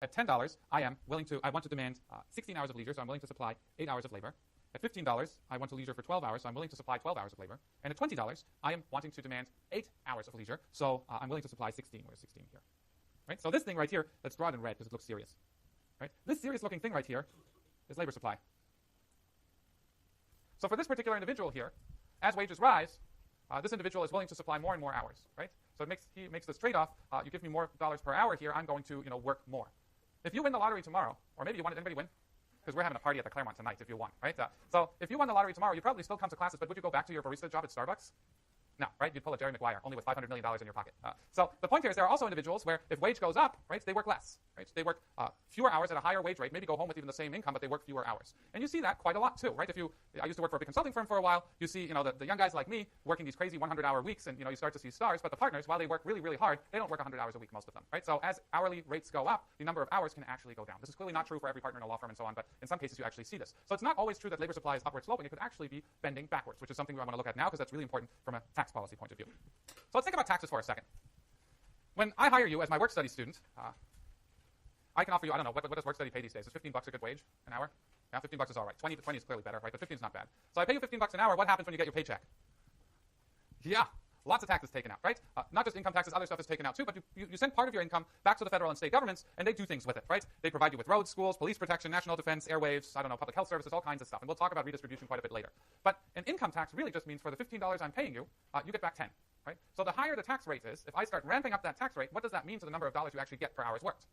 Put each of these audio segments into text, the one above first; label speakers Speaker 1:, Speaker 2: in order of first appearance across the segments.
Speaker 1: At $10, I want to demand 16 hours of leisure, so I'm willing to supply 8 hours of labor. At $15, I want to leisure for 12 hours, so I'm willing to supply 12 hours of labor. And at $20, I am wanting to demand 8 hours of leisure, so I'm willing to supply 16. Where's 16 here? Right? So this thing right here, let's draw it in red because it looks serious. Right? This serious-looking thing right here is labor supply. So for this particular individual here, as wages rise, this individual is willing to supply more and more hours. Right? So he makes this trade-off. You give me more dollars per hour here, I'm going to work more. If you win the lottery tomorrow, or maybe you won it, anybody win? Because we're having a party at the Claremont tonight if you won, right? So if you won the lottery tomorrow, you'd probably still come to classes, but would you go back to your barista job at Starbucks? No, right? You'd pull a Jerry Maguire, only with $500 million in your pocket. So the point here is there are also individuals where if wage goes up, right, they work less, right? They work fewer hours at a higher wage rate, maybe go home with even the same income, but they work fewer hours. And you see that quite a lot too, right? I used to work for a big consulting firm for a while. You see, the young guys like me working these crazy 100-hour weeks, and you start to see stars. But the partners, while they work really, really hard, they don't work 100 hours a week, most of them, right? So as hourly rates go up, the number of hours can actually go down. This is clearly not true for every partner in a law firm and so on, but in some cases you actually see this. So it's not always true that labor supply is upward sloping. It could actually be bending backwards, which is something I want to look at now because that's really important from a tax policy point of view. So let's think about taxes for a second. When I hire you as my work study student, I can offer you, I don't know, what does work study pay these days? Is $15 a good wage an hour? Yeah, $15 is all right. 20 is clearly better, right? But 15 is not bad. So I pay you $15 an hour. What happens when you get your paycheck? Yeah, lots of taxes taken out, right? Not just income taxes, other stuff is taken out too, but you send part of your income back to the federal and state governments, and they do things with it, right? They provide you with roads, schools, police protection, national defense, airwaves, I don't know, public health services, all kinds of stuff. And we'll talk about redistribution quite a bit later. But an income tax really just means for the $15 I'm paying you, you get back 10, right? So the higher the tax rate is, if I start ramping up that tax rate, what does that mean to the number of dollars you actually get per hour's worked?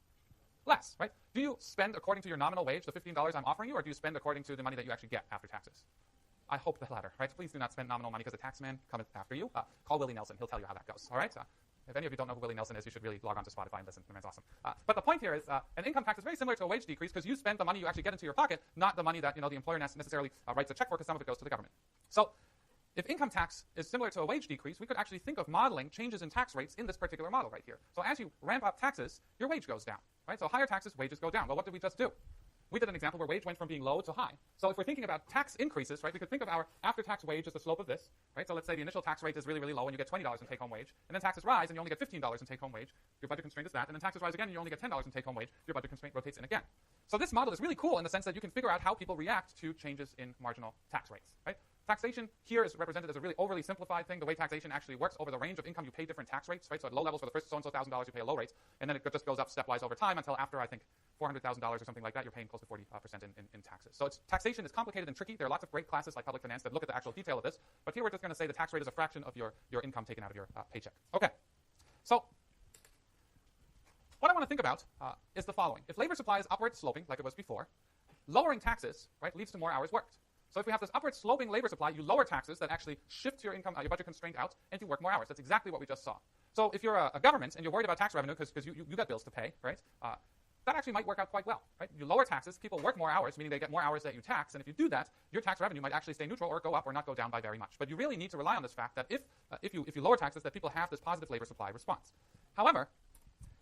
Speaker 1: Less, right? Do you spend according to your nominal wage, the $15 I'm offering you, or do you spend according to the money that you actually get after taxes? I hope the latter, right? Please do not spend nominal money because the tax man cometh after you. Call Willie Nelson. He'll tell you how that goes, all right? If any of you don't know who Willie Nelson is, you should really log on to Spotify and listen. The man's awesome. But the point here is an income tax is very similar to a wage decrease because you spend the money you actually get into your pocket, not the money that the employer necessarily writes a check for because some of it goes to the government. So if income tax is similar to a wage decrease, we could actually think of modeling changes in tax rates in this particular model right here. So as you ramp up taxes, your wage goes down, right? So higher taxes, wages go down. Well, what did we just do? We did an example where wage went from being low to high. So if we're thinking about tax increases, right, we could think of our after-tax wage as the slope of this, right? So let's say the initial tax rate is really, really low and you get $20 in take-home wage, and then taxes rise and you only get $15 in take-home wage. Your budget constraint is that, and then taxes rise again and you only get $10 in take-home wage. Your budget constraint rotates in again. So this model is really cool in the sense that you can figure out how people react to changes in marginal tax rates, right? Taxation here is represented as a really overly simplified thing. The way taxation actually works over the range of income, you pay different tax rates, right? So at low levels for the first so-and-so $1,000, you pay a low rate, and then it just goes up stepwise over time until after, I think, $400,000 or something like that, you're paying close to 40% in taxes. So taxation is complicated and tricky. There are lots of great classes like public finance that look at the actual detail of this, but here we're just going to say the tax rate is a fraction of your income taken out of your paycheck. Okay, so what I want to think about is the following. If labor supply is upward sloping, like it was before, lowering taxes, right, leads to more hours worked. So if we have this upward sloping labor supply, you lower taxes that actually shift your income, your budget constraint out, and you work more hours. That's exactly what we just saw. So if you're a government and you're worried about tax revenue because you got bills to pay, right, that actually might work out quite well, right? You lower taxes, people work more hours, meaning they get more hours that you tax, and if you do that, your tax revenue might actually stay neutral or go up or not go down by very much. But you really need to rely on this fact that if you lower taxes, that people have this positive labor supply response. However,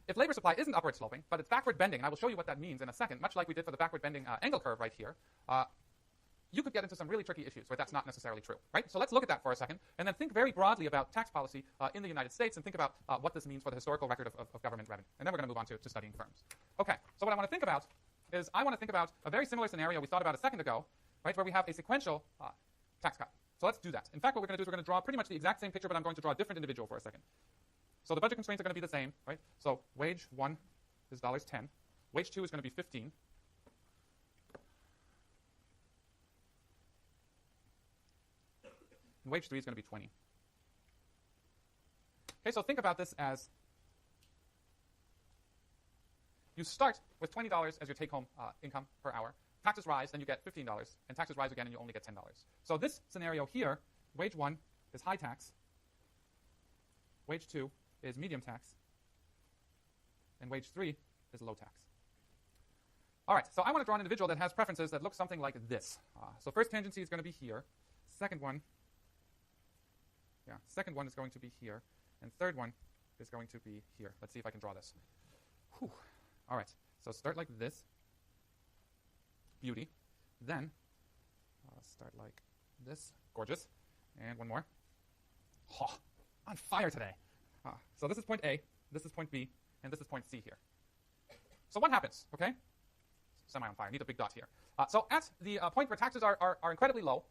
Speaker 1: if labor supply isn't upward sloping, but it's backward bending, and I will show you what that means in a second, much like we did for the backward bending angle curve right here, you could get into some really tricky issues where that's not necessarily true, right? So let's look at that for a second, and then think very broadly about tax policy in the United States and think about what this means for the historical record of government revenue. And then we're going to move on to studying firms. Okay, so what I want to think about is I want to think about a very similar scenario we thought about a second ago, right, where we have a sequential tax cut. So let's do that. In fact, what we're going to do is we're going to draw pretty much the exact same picture, but I'm going to draw a different individual for a second. So the budget constraints are going to be the same, right? So wage 1 is $10. Wage 2 is going to be 15. And wage 3 is going to be 20. Okay, so think about this as you start with $20 as your take-home income per hour. Taxes rise, then you get $15, and taxes rise again, and you only get $10. So this scenario here, wage 1 is high tax, wage 2 is medium tax, and wage 3 is low tax. All right, so I want to draw an individual that has preferences that look something like this. So first tangency is going to be here. Second one is going to be here. And third one is going to be here. Let's see if I can draw this. Whew. All right, so start like this. Beauty. Then start like this. Gorgeous. And one more. Oh, on fire today. So this is point A, this is point B, and this is point C here. So what happens, okay? Semi on fire, need a big dot here. So at the point where taxes are incredibly low,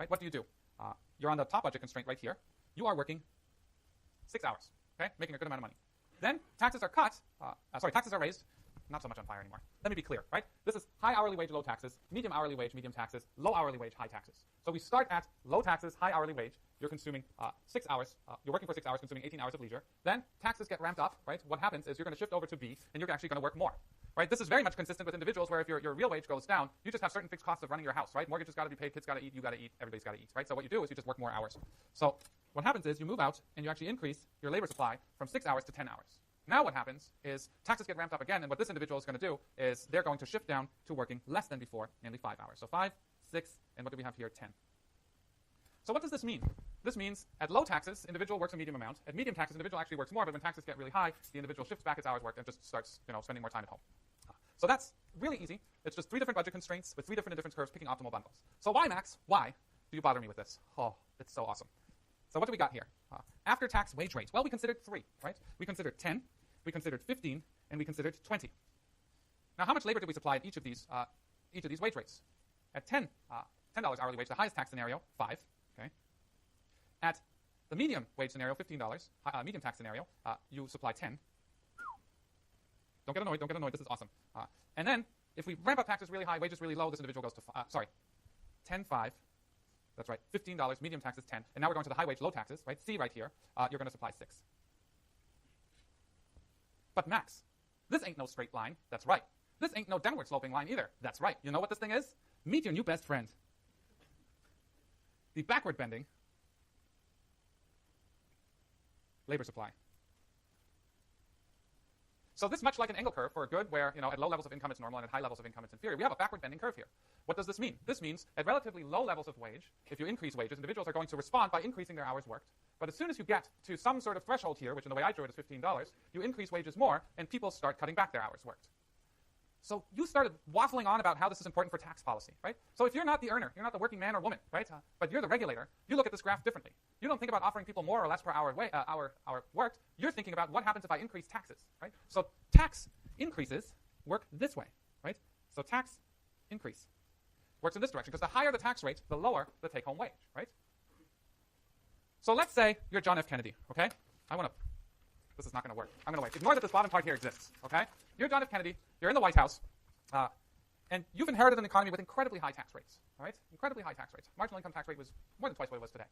Speaker 1: right, what do? You're on the top budget constraint right here. You are working 6 hours, okay, making a good amount of money. Then taxes are cut, taxes are raised, not so much on fire anymore. Let me be clear, right? This is high hourly wage, low taxes, medium hourly wage, medium taxes, low hourly wage, high taxes. So we start at low taxes, high hourly wage. You're consuming 6 hours. You're working for 6 hours, consuming 18 hours of leisure. Then taxes get ramped up, right? What happens is you're going to shift over to B, and you're actually going to work more, right? This is very much consistent with individuals where if your real wage goes down, you just have certain fixed costs of running your house, right? Mortgage has got to be paid, kids got to eat, you got to eat, everybody's got to eat, right? So what you do is you just work more hours. So what happens is you move out, and you actually increase your labor supply from 6 hours to 10 hours. Now what happens is taxes get ramped up again, and what this individual is going to do is they're going to shift down to working less than before, namely 5 hours. So 5, 6, and what do we have here? 10. So what does this mean? This means at low taxes, individual works a medium amount. At medium taxes, individual actually works more, but when taxes get really high, the individual shifts back its hours worked and just starts spending more time at home. So that's really easy. It's just 3 different budget constraints with 3 different indifference curves picking optimal bundles. So why, Max? Why do you bother me with this? Oh, it's so awesome. So what do we got here? After-tax wage rates. Well, we considered 3, right? We considered 10, we considered 15, and we considered 20. Now, how much labor did we supply at each of these wage rates? At $10 hourly wage, the highest tax scenario, 5. Okay. At the medium wage scenario, $15, medium tax scenario, you supply 10. Don't get annoyed, this is awesome. And then, if we ramp up taxes really high, wages really low, this individual goes to, 10, 5. That's right, $15, medium taxes 10. And now we're going to the high wage, low taxes, right? C right here, you're going to supply 6. But Max, this ain't no straight line. That's right. This ain't no downward sloping line either. That's right. You know what this thing is? Meet your new best friend. The backward bending labor supply. So this is much like an angle curve for a good where, at low levels of income it's normal and at high levels of income it's inferior. We have a backward bending curve here. What does this mean? This means at relatively low levels of wage, if you increase wages, individuals are going to respond by increasing their hours worked. But as soon as you get to some sort of threshold here, which in the way I drew it is $15, you increase wages more and people start cutting back their hours worked. So you started waffling on about how this is important for tax policy, right? So if you're not the earner, you're not the working man or woman, right? But you're the regulator, you look at this graph differently. You don't think about offering people more or less per hour worked. You're thinking about what happens if I increase taxes, right? So tax increases work this way, right? So tax increase works in this direction because the higher the tax rate, the lower the take-home wage, right? So let's say you're John F. Kennedy, okay? This is not going to work. I'm going to wait. Ignore that this bottom part here exists, okay? You're John F. Kennedy. You're in the White House. And you've inherited an economy with incredibly high tax rates, all right? Incredibly high tax rates. Marginal income tax rate was more than twice what it was today.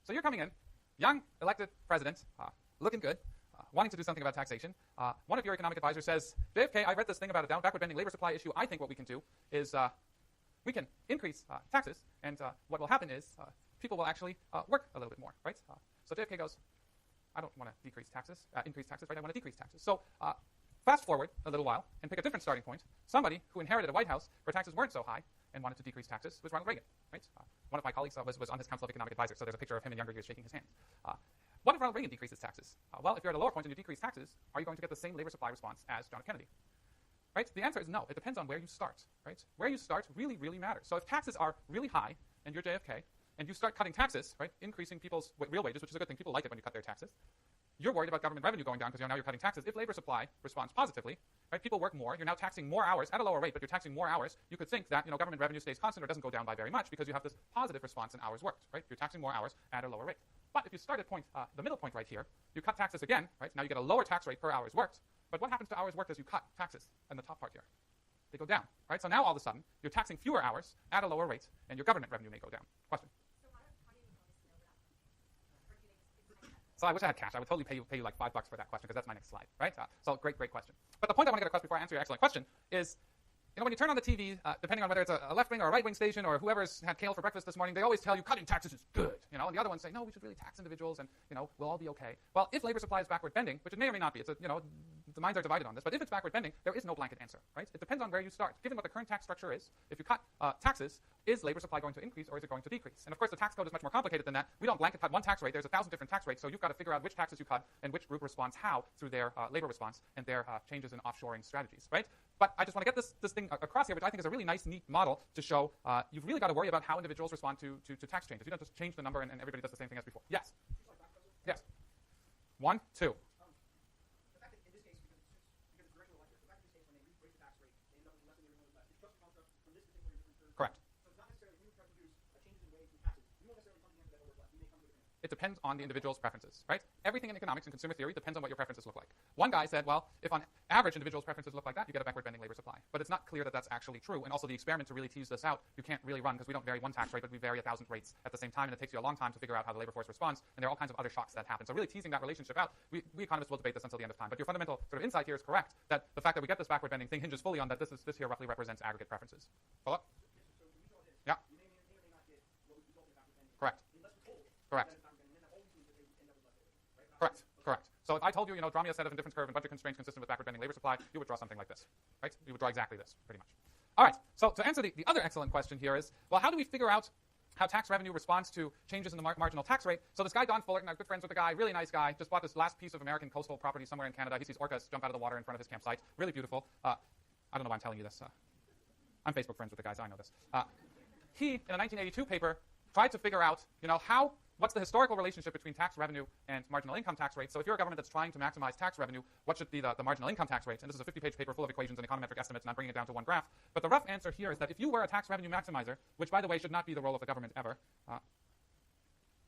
Speaker 1: So you're coming in, young, elected president, looking good, wanting to do something about taxation. One of your economic advisors says, JFK, I read this thing about a backward bending labor supply issue. I think what we can do is we can increase taxes, and what will happen is people will actually work a little bit more, right? So JFK goes, I don't want to increase taxes, right? I want to decrease taxes. So fast forward a little while and pick a different starting point. Somebody who inherited a White House where taxes weren't so high and wanted to decrease taxes was Ronald Reagan, right? One of my colleagues was on his Council of Economic Advisors, so there's a picture of him in younger years shaking his hand. What if Ronald Reagan decreases taxes? Well, if you're at a lower point and you decrease taxes, are you going to get the same labor supply response as John F. Kennedy? Right? The answer is no. It depends on where you start, right? Where you start really, really matters. So if taxes are really high and you're JFK and you start cutting taxes, right, increasing people's real wages, which is a good thing. People like it when you cut their taxes. You're worried about government revenue going down because now you're cutting taxes. If labor supply responds positively, right, people work more. You're now taxing more hours at a lower rate, but you're taxing more hours. You could think that government revenue stays constant or doesn't go down by very much because you have this positive response in hours worked, right? You're taxing more hours at a lower rate. But if you start at the middle point right here, you cut taxes again, right? Now you get a lower tax rate per hours worked. But what happens to hours worked as you cut taxes in the top part here? They go down, right? So now all of a sudden you're taxing fewer hours at a lower rate, and your government revenue may go down. Question. So I wish I had cash. I would totally pay you like $5 for that question because that's my next slide, right? So great question. But the point I want to get across before I answer your excellent question is, when you turn on the TV, depending on whether it's a left-wing or a right-wing station or whoever's had kale for breakfast this morning, they always tell you cutting taxes is good, and the other ones say, no, we should really tax individuals and, we'll all be okay. Well, if labor supply is backward bending, which it may or may not be, it's the minds are divided on this, but if it's backward bending, there is no blanket answer, right? It depends on where you start. Given what the current tax structure is, if you cut taxes, is labor supply going to increase or is it going to decrease? And of course, the tax code is much more complicated than that. We don't blanket cut one tax rate. There's 1,000 different tax rates, so you've got to figure out which taxes you cut and which group responds how through their labor response and their changes in offshoring strategies, right? But I just want to get this thing across here, which I think is a really nice, neat model to show you've really got to worry about how individuals respond to tax changes. You don't just change the number and everybody does the same thing as before. Yes? Yes. 1, 2.
Speaker 2: The fact that in this case, because it's virtual lecture, the fact that this case when they
Speaker 1: Correct. It depends on the individual's preferences, right? Everything in economics and consumer theory depends on what your preferences look like. One guy said, well, if on average individuals' preferences look like that, you get a backward bending labor supply. But it's not clear that that's actually true. And also the experiment to really tease this out, you can't really run because we don't vary one tax rate, but we vary 1,000 rates at the same time, and it takes you a long time to figure out how the labor force responds, and there are all kinds of other shocks that happen. So really teasing that relationship out, we economists will debate this until the end of time. But your fundamental sort of insight here is correct, that the fact that we get this backward bending thing hinges fully on that this here roughly represents aggregate preferences. Follow up? Yeah. Correct. Correct. Correct. Correct. So if I told you, draw me a set of indifference curve and budget constraints consistent with backward bending labor supply, you would draw something like this, right? You would draw exactly this, pretty much. All right. So to answer the other excellent question here is, well, how do we figure out how tax revenue responds to changes in the marginal tax rate? So this guy, Don Fullerton, I'm good friends with the guy, really nice guy, just bought this last piece of American coastal property somewhere in Canada. He sees orcas jump out of the water in front of his campsite. Really beautiful. I don't know why I'm telling you this. I'm Facebook friends with the guy, so I know this. He, in a 1982 paper, tried to figure out, what's the historical relationship between tax revenue and marginal income tax rates? So if you're a government that's trying to maximize tax revenue, what should be the marginal income tax rates? And this is a 50-page paper full of equations and econometric estimates, and I'm bringing it down to one graph. But the rough answer here is that if you were a tax revenue maximizer, which, by the way, should not be the role of the government ever,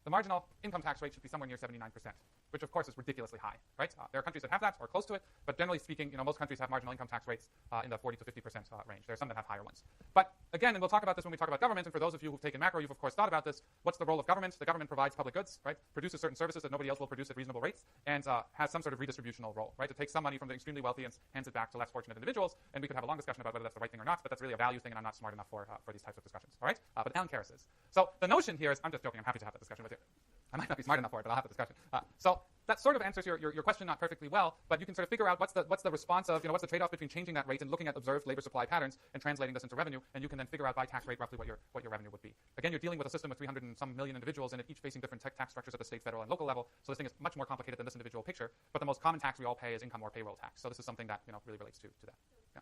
Speaker 1: the marginal income tax rate should be somewhere near 79%, which, of course, is ridiculously high, right? There are countries that have that or close to it, but generally speaking, most countries have marginal income tax rates in the 40 to 50% range. There are some that have higher ones. But again, and we'll talk about this when we talk about government, and for those of you who've taken macro, you've, of course, thought about this. What's the role of government? The government provides public goods, right? Produces certain services that nobody else will produce at reasonable rates, and has some sort of redistributional role, right? It takes some money from the extremely wealthy and hands it back to less fortunate individuals, and we could have a long discussion about whether that's the right thing or not, but that's really a value thing, and I'm not smart enough for these types of discussions, all right? But Alan Karras is. So the notion here is, I'm just joking, I'm happy to have that discussion with you. I might not be smart enough for it, but I'll have the discussion. So that sort of answers your question not perfectly well, but you can sort of figure out what's the response of, what's the trade-off between changing that rate and looking at observed labor supply patterns and translating this into revenue, and you can then figure out by tax rate roughly what your revenue would be. Again, you're dealing with a system with 300 and some million individuals in it, each facing different tax structures at the state, federal, and local level, so this thing is much more complicated than this individual picture, but the most common tax we all pay is income or payroll tax, so this is something that really relates to that. Yeah.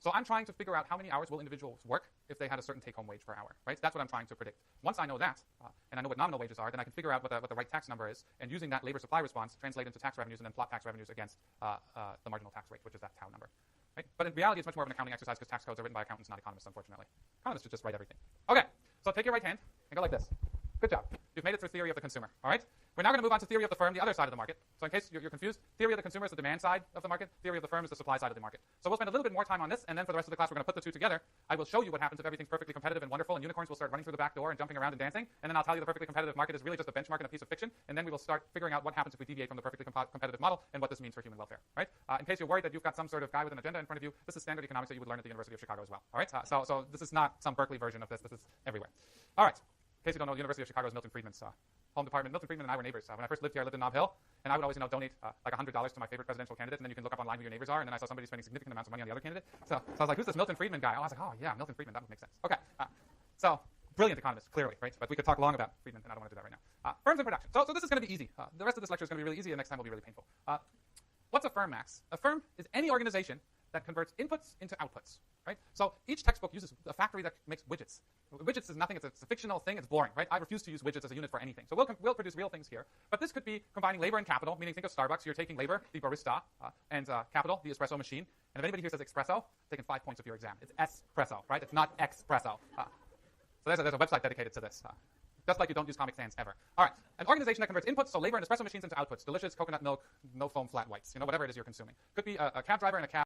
Speaker 1: So I'm trying to figure out how many hours will individuals work if they had a certain take-home wage per hour, right? That's what I'm trying to predict. Once I know that, and I know what nominal wages are, then I can figure out what the right tax number is, and using that labor supply response, translate into tax revenues, and then plot tax revenues against the marginal tax rate, which is that tau number. Right? But in reality, it's much more of an accounting exercise because tax codes are written by accountants, not economists, unfortunately. Economists should just write everything. Okay, so take your right hand and go like this. Good job. You've made it through theory of the consumer, all right? We're now going to move on to theory of the firm, the other side of the market. So in case you're confused, theory of the consumer is the demand side of the market. Theory of the firm is the supply side of the market. So we'll spend a little bit more time on this, and then for the rest of the class, we're going to put the two together. I will show you what happens if everything's perfectly competitive and wonderful, and unicorns will start running through the back door and jumping around and dancing, and then I'll tell you the perfectly competitive market is really just a benchmark and a piece of fiction, and then we will start figuring out what happens if we deviate from the perfectly competitive model and what this means for human welfare, right? In case you're worried that you've got some sort of guy with an agenda in front of you, this is standard economics that you would learn at the University of Chicago as well, all right? So this is not some Berkeley version of this. This is everywhere. All right. In case you don't know, the University of Chicago is Milton Friedman's home department. Milton Friedman and I were neighbors. When I first lived here, I lived in Nob Hill, and I would always, donate like $100 to my favorite presidential candidate, and then you can look up online who your neighbors are, and then I saw somebody spending significant amounts of money on the other candidate. So I was like, who's this Milton Friedman guy? Oh, I was like, oh, yeah, Milton Friedman. That would make sense. Okay. So brilliant economist, clearly, right? But we could talk long about Friedman, and I don't want to do that right now. Firms and production. So this is going to be easy. The rest of this lecture is going to be really easy, and next time will be really painful. What's a firm, Max? A firm is any organization that converts inputs into outputs, right? So each textbook uses a factory that makes widgets. Widgets is nothing. It's a fictional thing. It's boring, right? I refuse to use widgets as a unit for anything. So we'll produce real things here. But this could be combining labor and capital, meaning think of Starbucks. You're taking labor, the barista, and capital, the espresso machine. And if anybody here says espresso, taking 5 points of your exam. It's espresso, right? It's not espresso. So there's a website dedicated to this. Just like you don't use Comic Sans ever. All right, an organization that converts inputs, so labor and espresso machines, into outputs. Delicious coconut milk, no foam flat whites. Whatever it is you're consuming. Could be a cab driver in a cab.